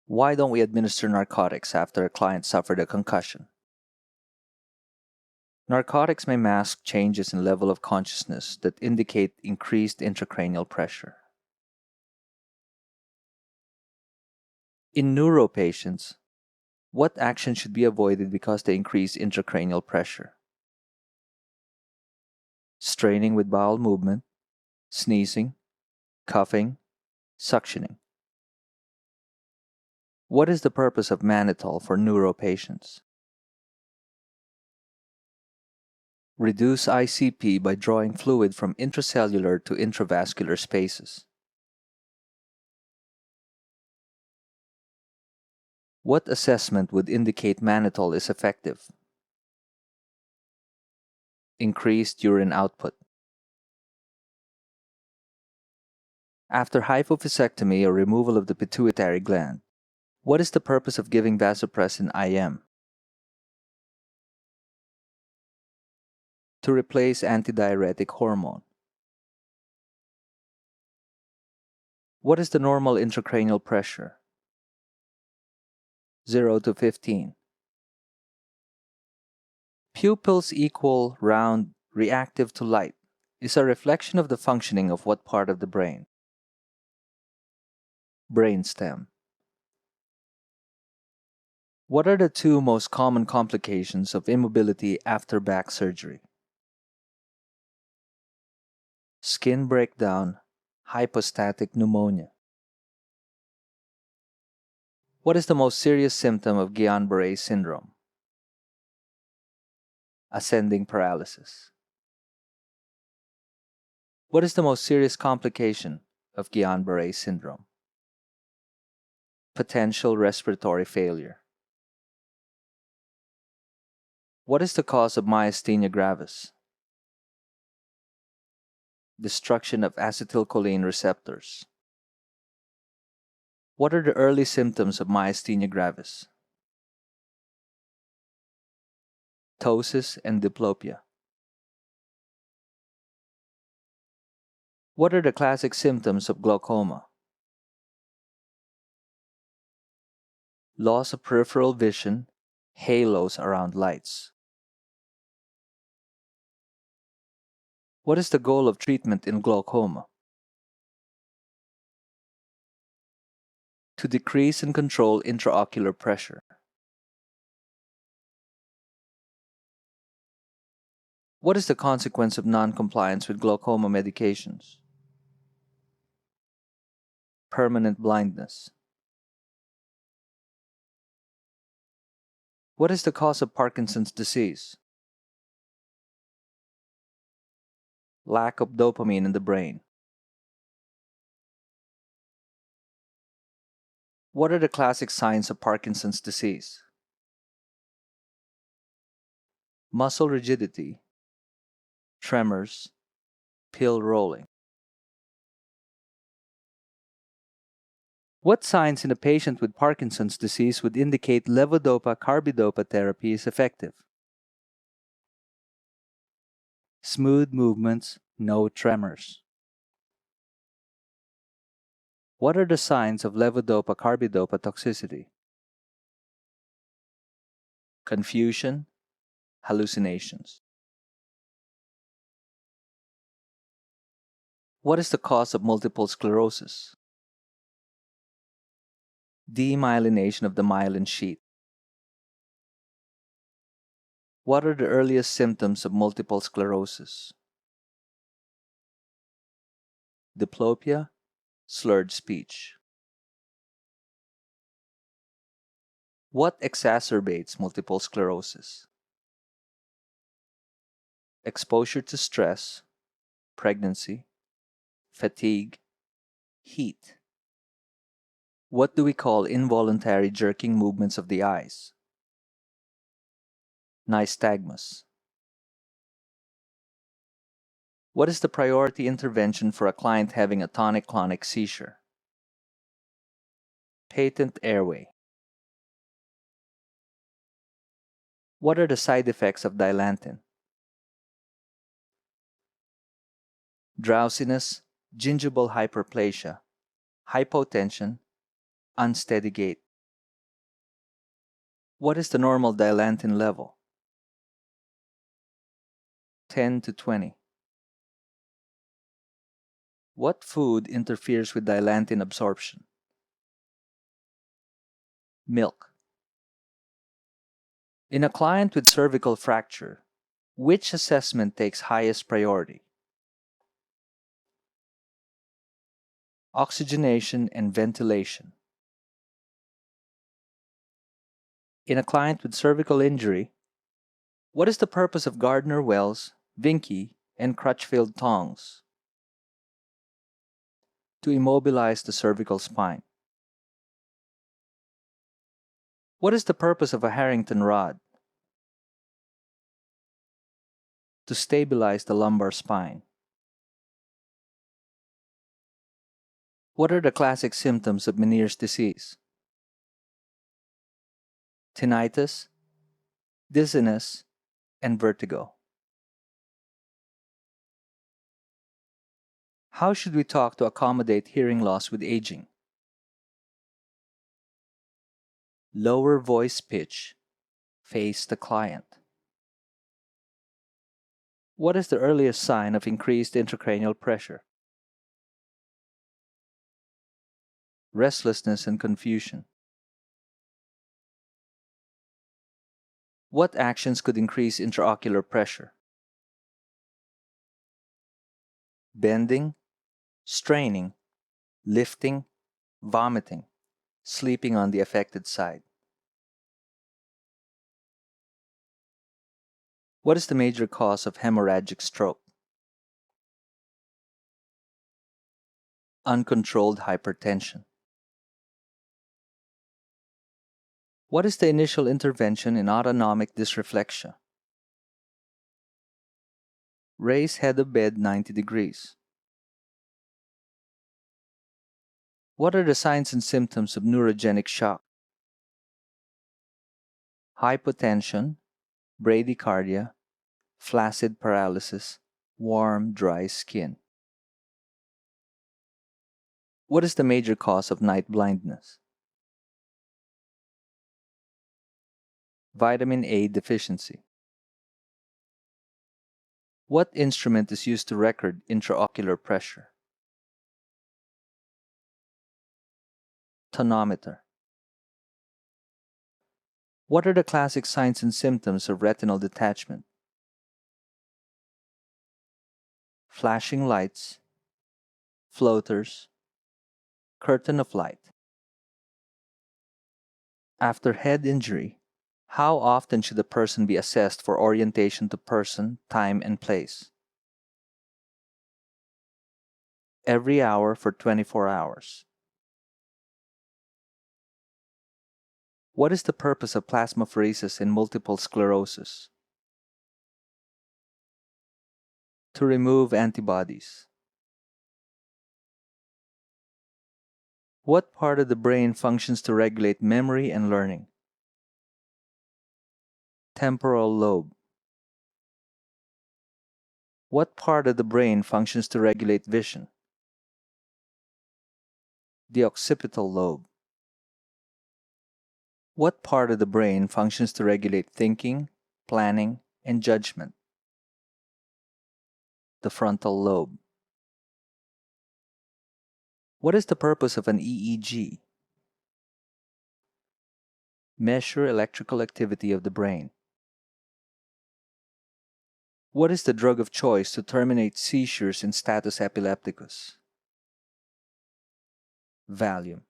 Why don't we administer narcotics after a client suffered a concussion? Narcotics may mask changes in level of consciousness that indicate increased intracranial pressure. In neuro patients, what action should be avoided because they increase intracranial pressure? Straining with bowel movement, sneezing, coughing, suctioning. What is the purpose of mannitol for neuro patients? Reduce ICP by drawing fluid from intracellular to intravascular spaces. What assessment would indicate mannitol is effective? Increased urine output. After hypophyseectomy or removal of the pituitary gland, what is the purpose of giving vasopressin IM? To replace antidiuretic hormone. What is the normal intracranial pressure? 0 to 15. Pupils equal, round, reactive to light is a reflection of the functioning of what part of the brain? Brainstem. What are the two most common complications of immobility after back surgery? Skin breakdown, hypostatic pneumonia. What is the most serious symptom of Guillain-Barré syndrome? Ascending paralysis. What is the most serious complication of Guillain-Barré syndrome? Potential respiratory failure. What is the cause of myasthenia gravis? Destruction of acetylcholine receptors. What are the early symptoms of myasthenia gravis? Ptosis and diplopia. What are the classic symptoms of glaucoma? Loss of peripheral vision, halos around lights. What is the goal of treatment in glaucoma? To decrease and control intraocular pressure. What is the consequence of non-compliance with glaucoma medications? Permanent blindness. What is the cause of Parkinson's disease? Lack of dopamine in the brain. What are the classic signs of Parkinson's disease? Muscle rigidity, tremors, pill rolling. What signs in a patient with Parkinson's disease would indicate levodopa-carbidopa therapy is effective? Smooth movements, no tremors. What are the signs of levodopa-carbidopa toxicity? Confusion, hallucinations. What is the cause of multiple sclerosis? Demyelination of the myelin sheath. What are the earliest symptoms of multiple sclerosis? Diplopia, slurred speech. What exacerbates multiple sclerosis? Exposure to stress, pregnancy, fatigue, heat. What do we call involuntary jerking movements of the eyes? Nystagmus. What is the priority intervention for a client having a tonic-clonic seizure? Patent airway. What are the side effects of Dilantin? Drowsiness, gingival hyperplasia, hypotension, unsteady gait. What is the normal dilantin level? 10 to 20. What food interferes with dilantin absorption? Milk. In a client with cervical fracture, which assessment takes highest priority? Oxygenation and ventilation. In a client with cervical injury, what is the purpose of Gardner-Wells, Vinke, and Crutchfield tongs? To immobilize the cervical spine. What is the purpose of a Harrington rod? To stabilize the lumbar spine. What are the classic symptoms of Meniere's disease? Tinnitus, dizziness, and vertigo. How should we talk to accommodate hearing loss with aging? Lower voice pitch. Face the client. What is the earliest sign of increased intracranial pressure? Restlessness and confusion. What actions could increase intraocular pressure? Bending, straining, lifting, vomiting, sleeping on the affected side. What is the major cause of hemorrhagic stroke? Uncontrolled hypertension. What is the initial intervention in autonomic dysreflexia? Raise head of bed 90 degrees. What are the signs and symptoms of neurogenic shock? Hypotension, bradycardia, flaccid paralysis, warm, dry skin. What is the major cause of night blindness? Vitamin A deficiency. What instrument is used to record intraocular pressure? Tonometer. What are the classic signs and symptoms of retinal detachment? Flashing lights, floaters, curtain of light. After head injury, how often should a person be assessed for orientation to person, time, and place? Every hour for 24 hours. What is the purpose of plasmapheresis in multiple sclerosis? To remove antibodies. What part of the brain functions to regulate memory and learning? Temporal lobe. What part of the brain functions to regulate vision? The occipital lobe. What part of the brain functions to regulate thinking, planning, and judgment? The frontal lobe. What is the purpose of an EEG? Measure electrical activity of the brain. What is the drug of choice to terminate seizures in status epilepticus? Valium.